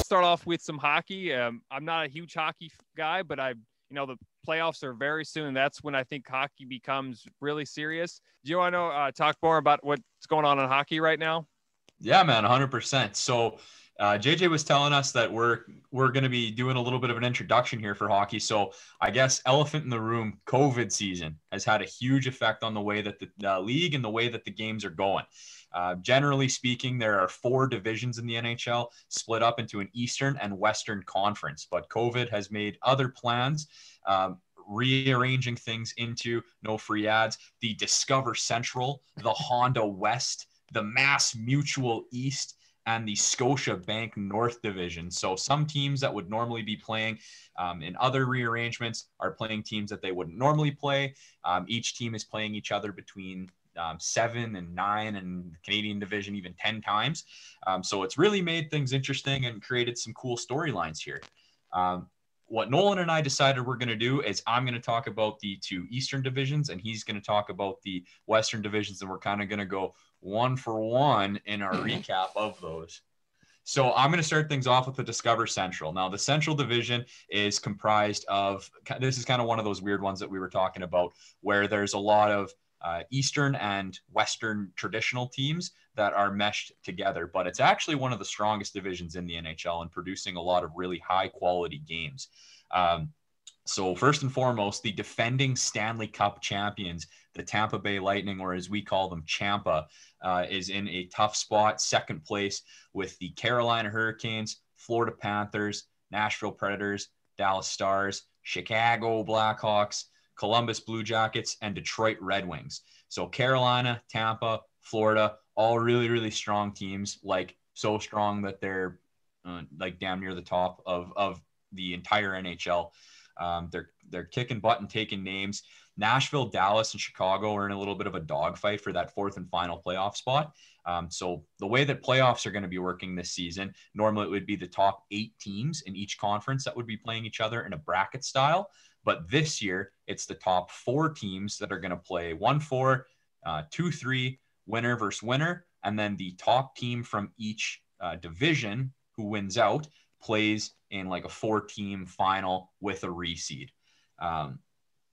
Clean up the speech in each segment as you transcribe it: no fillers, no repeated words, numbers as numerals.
Start off with some hockey. I'm not a huge hockey guy, but the playoffs are very soon. That's when I think hockey becomes really serious. Do you want to talk more about what's going on in hockey right now? Yeah, man, 100%. So JJ was telling us that we're going to be doing a little bit of an introduction here for hockey. So I guess elephant in the room, COVID season has had a huge effect on the way that the league and the way that the games are going. Generally speaking, there are 4 divisions in the NHL split up into an Eastern and Western conference, but COVID has made other plans, rearranging things into no free ads, the Discover Central, the Honda West, the Mass Mutual East, and the Scotia Bank North Division. So some teams that would normally be playing in other rearrangements are playing teams that they wouldn't normally play. Each team is playing each other between 7 and 9, and the Canadian division even 10 times. So it's really made things interesting and created some cool storylines here. What Nolan and I decided we're going to do is I'm going to talk about the 2 Eastern divisions, and he's going to talk about the Western divisions, and we're kind of going to go one for one in our recap of those. So I'm going to start things off with the Discover Central. Now, the Central Division is comprised of, this is kind of one of those weird ones that we were talking about, where there's a lot of Eastern and Western traditional teams that are meshed together, but it's actually one of the strongest divisions in the NHL and producing a lot of really high quality games. So first and foremost, the defending Stanley Cup champions, the Tampa Bay Lightning, or as we call them, Champa, is in a tough spot, second place, with the Carolina Hurricanes, Florida Panthers, Nashville Predators, Dallas Stars, Chicago Blackhawks, Columbus Blue Jackets, and Detroit Red Wings. So Carolina, Tampa, Florida, all really, really strong teams, like so strong that they're like damn near the top of the entire NHL. They're kicking butt and taking names. Nashville, Dallas, and Chicago are in a little bit of a dogfight for that 4th and final playoff spot. So the way that playoffs are going to be working this season, normally it would be the top 8 teams in each conference that would be playing each other in a bracket style. But this year, it's the top 4 teams that are going to play 1-4, 2-3, winner versus winner. And then the top team from each division who wins out plays in like a 4-team final with a reseed.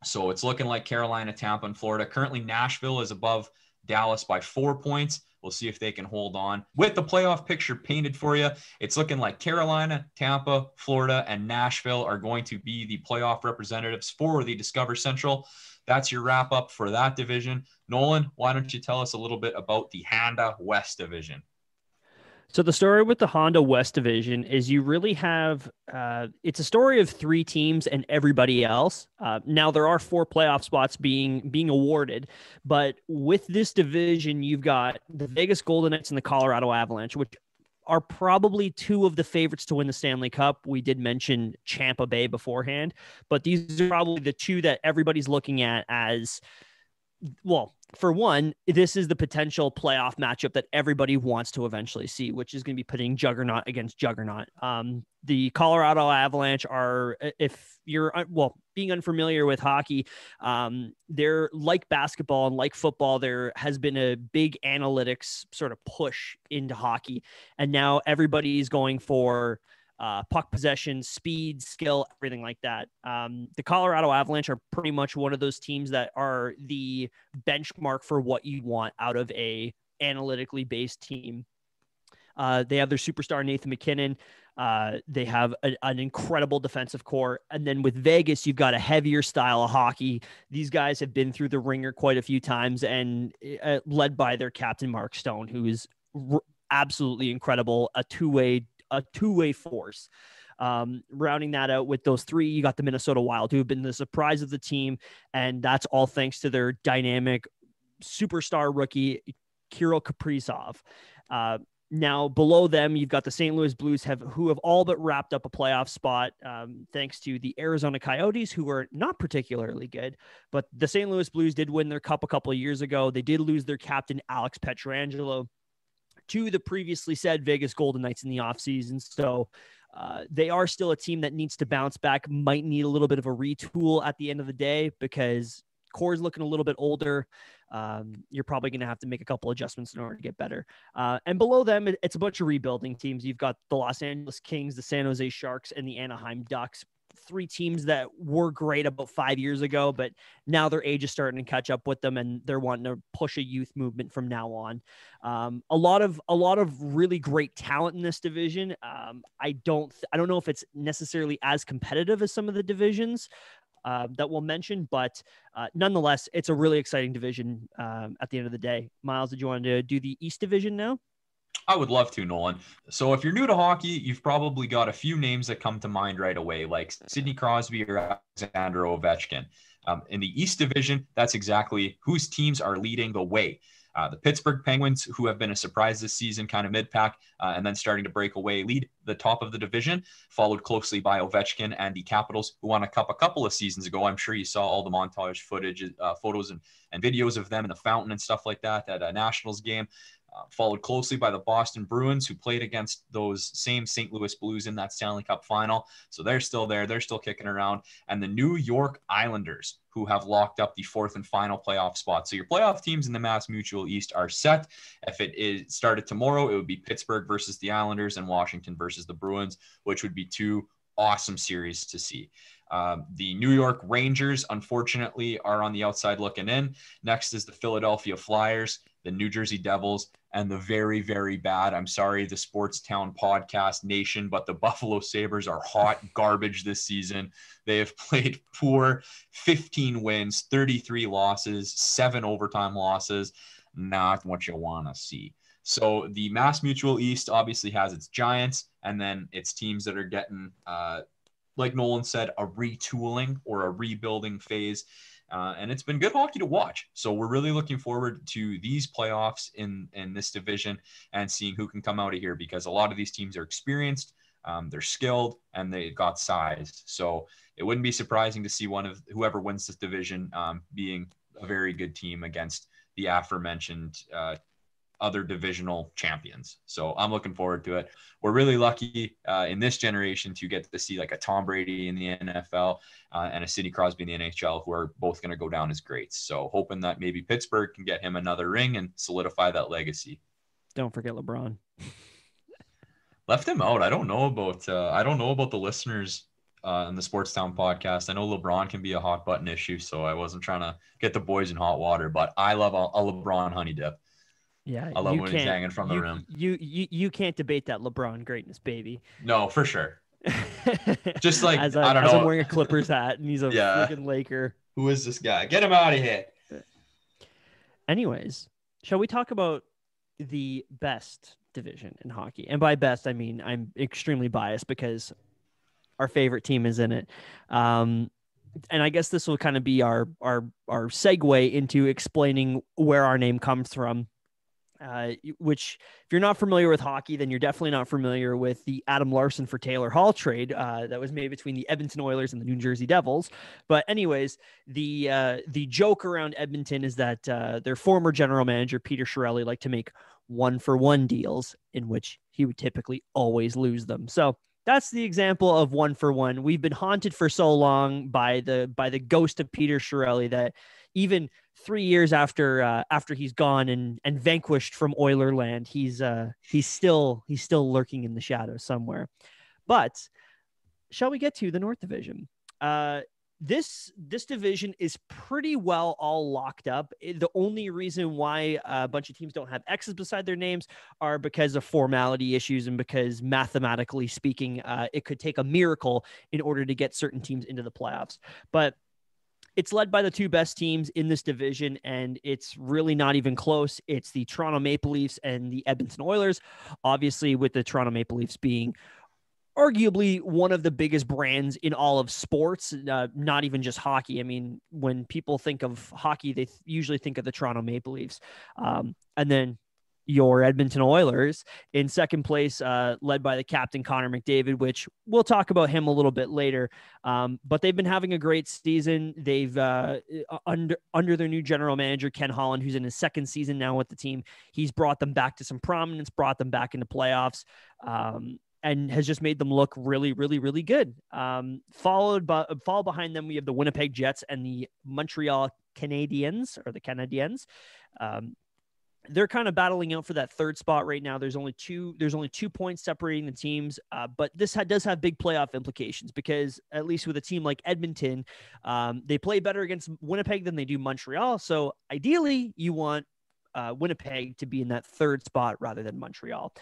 So it's looking like Carolina, Tampa, and Florida. Currently, Nashville is above Dallas by 4 points. We'll see if they can hold on. With the playoff picture painted for you, it's looking like Carolina, Tampa, Florida, and Nashville are going to be the playoff representatives for the Discover Central. That's your wrap up for that division. Nolan, why don't you tell us a little bit about the Honda West division? So the story with the Honda West division is you really have, it's a story of 3 teams and everybody else. Now there are 4 playoff spots being awarded, but with this division, you've got the Vegas Golden Knights and the Colorado Avalanche, which are probably 2 of the favorites to win the Stanley Cup. We did mention Tampa Bay beforehand, but these are probably the 2 that everybody's looking at as, well, for one, this is the potential playoff matchup that everybody wants to eventually see, which is going to be putting Juggernaut against Juggernaut. The Colorado Avalanche are, if you're, being unfamiliar with hockey, they're like basketball and like football. There has been a big analytics sort of push into hockey, and now everybody's going for puck possession, speed, skill, everything like that. The Colorado Avalanche are pretty much one of those teams that are the benchmark for what you want out of a analytically based team. They have their superstar, Nathan McKinnon. They have an incredible defensive core. And then with Vegas, you've got a heavier style of hockey. These guys have been through the ringer quite a few times, and led by their captain, Mark Stone, who is absolutely incredible, a two-way force. Rounding that out with those 3, you got the Minnesota Wild, who have been the surprise of the team, and that's all thanks to their dynamic superstar rookie, Kirill Kaprizov. Now below them, you've got the St. Louis Blues who have all but wrapped up a playoff spot, thanks to the Arizona Coyotes, who are not particularly good, but the St. Louis Blues did win their cup a couple of years ago. They did lose their captain, Alex Pietrangelo. to the previously said Vegas Golden Knights in the offseason. So they are still a team that needs to bounce back, might need a little bit of a retool at the end of the day because core is looking a little bit older. You're probably going to have to make a couple adjustments in order to get better. And below them, it's a bunch of rebuilding teams. You've got the Los Angeles Kings, the San Jose Sharks, and the Anaheim Ducks. 3 teams that were great about 5 years ago, but now their age is starting to catch up with them, and they're wanting to push a youth movement from now on. A lot of really great talent in this division. I don't know if it's necessarily as competitive as some of the divisions that we'll mention, but nonetheless, it's a really exciting division at the end of the day. Myles, did you want to do the East Division now? I would love to, Nolan. So if you're new to hockey, you've probably got a few names that come to mind right away, like Sidney Crosby or Alexander Ovechkin. In the East Division, that's exactly whose teams are leading the way. The Pittsburgh Penguins, who have been a surprise this season, kind of mid-pack, and then starting to break away, lead the top of the division, followed closely by Ovechkin and the Capitals, who won a cup a couple of seasons ago. I'm sure you saw all the montage footage, photos and videos of them in the fountain and stuff like that at a Nationals game. Followed closely by the Boston Bruins, who played against those same St. Louis Blues in that Stanley Cup final. So they're still there. They're still kicking around. And the New York Islanders, who have locked up the 4th and final playoff spot. So your playoff teams in the Mass Mutual East are set. If it is started tomorrow, it would be Pittsburgh versus the Islanders and Washington versus the Bruins, which would be 2 awesome series to see. The New York Rangers, unfortunately, are on the outside looking in. Next is the Philadelphia Flyers, the New Jersey Devils, and the very, very bad, I'm sorry, the Sportstown Podcast Nation, but the Buffalo Sabres are hot garbage this season. They have played poor, 15 wins, 33 losses, 7 overtime losses. Not what you want to see. So the Mass Mutual East obviously has its giants, and then its teams that are getting, like Nolan said, a retooling or a rebuilding phase. And it's been good hockey to watch. So we're really looking forward to these playoffs in this division and seeing who can come out of here, because a lot of these teams are experienced, they're skilled, and they got size. So it wouldn't be surprising to see one of whoever wins this division being a very good team against the aforementioned other divisional champions. So I'm looking forward to it. We're really lucky in this generation to get to see like a Tom Brady in the NFL and a Sidney Crosby in the NHL, who are both going to go down as greats. So hoping that maybe Pittsburgh can get him another ring and solidify that legacy. Don't forget LeBron. Left him out. I don't know about the listeners in the Sportstown podcast. I know LeBron can be a hot button issue, so I wasn't trying to get the boys in hot water, but I love a LeBron honey dip. Yeah, I love when he's hanging from the rim. You can't debate that LeBron greatness, baby. No, for sure. Just like I don't know. I'm wearing a Clippers hat and he's a freaking Laker. Who is this guy? Get him out of here. Anyways, shall we talk about the best division in hockey? And by best, I mean I'm extremely biased because our favorite team is in it. And I guess this will kind of be our segue into explaining where our name comes from. Which, if you're not familiar with hockey, then you're definitely not familiar with the Adam Larson for Taylor Hall trade that was made between the Edmonton Oilers and the New Jersey Devils. But anyways, the joke around Edmonton is that their former general manager, Peter Chiarelli, liked to make 1-for-1 deals in which he would typically always lose them. So that's the example of 1-for-1. We've been haunted for so long by the ghost of Peter Chiarelli that even 3 years after he's gone and vanquished from Oilerland, he's still lurking in the shadows somewhere. But shall we get to the North Division? This division is pretty well all locked up. The only reason why a bunch of teams don't have X's beside their names are because of formality issues and because mathematically speaking, it could take a miracle in order to get certain teams into the playoffs. But it's led by the 2 best teams in this division, and it's really not even close. It's the Toronto Maple Leafs and the Edmonton Oilers, obviously with the Toronto Maple Leafs being arguably one of the biggest brands in all of sports, not even just hockey. I mean, when people think of hockey, they usually think of the Toronto Maple Leafs. And then your Edmonton Oilers. In second place, led by the captain, Connor McDavid, which we'll talk about him a little bit later. But they've been having a great season. They've under their new general manager, Ken Holland, who's in his second season now with the team. He's brought them back to some prominence, brought them back into playoffs, and has just made them look really, really, really good. Fall behind them, we have the Winnipeg Jets and the Montreal Canadiens, or the Canadiens. They're kind of battling out for that third spot right now. There's only 2 points separating the teams, but this does have big playoff implications, because at least with a team like Edmonton, they play better against Winnipeg than they do Montreal. So ideally, you want Winnipeg to be in that third spot rather than Montreal.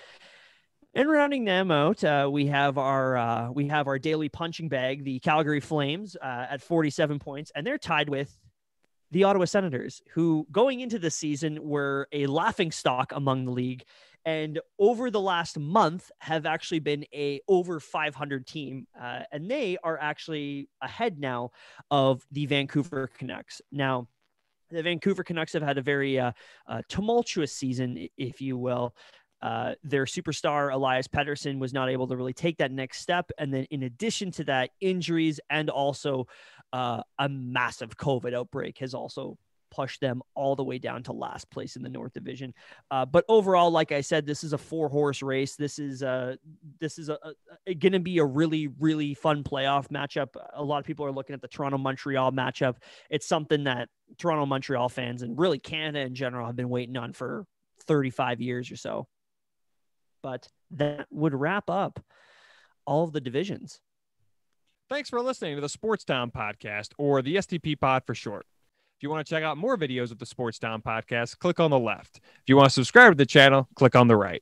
And rounding them out, we have our daily punching bag, the Calgary Flames, at 47 points, and they're tied with the Ottawa Senators, who going into the season were a laughingstock among the league, and over the last month have actually been a over 500 team, and they are actually ahead now of the Vancouver Canucks. Now, the Vancouver Canucks have had a very tumultuous season, if you will. Their superstar, Elias Pettersson, was not able to really take that next step. And then in addition to that, injuries and also a massive COVID outbreak has also pushed them all the way down to last place in the North Division. But overall, like I said, this is a 4-horse race. This is going to be a really, really fun playoff matchup. A lot of people are looking at the Toronto-Montreal matchup. It's something that Toronto-Montreal fans, and really Canada in general, have been waiting on for 35 years or so. But that would wrap up all of the divisions. Thanks for listening to the Sports Town Podcast, or the STP Pod for short. If you want to check out more videos of the Sports Town Podcast, click on the left. If you want to subscribe to the channel, click on the right.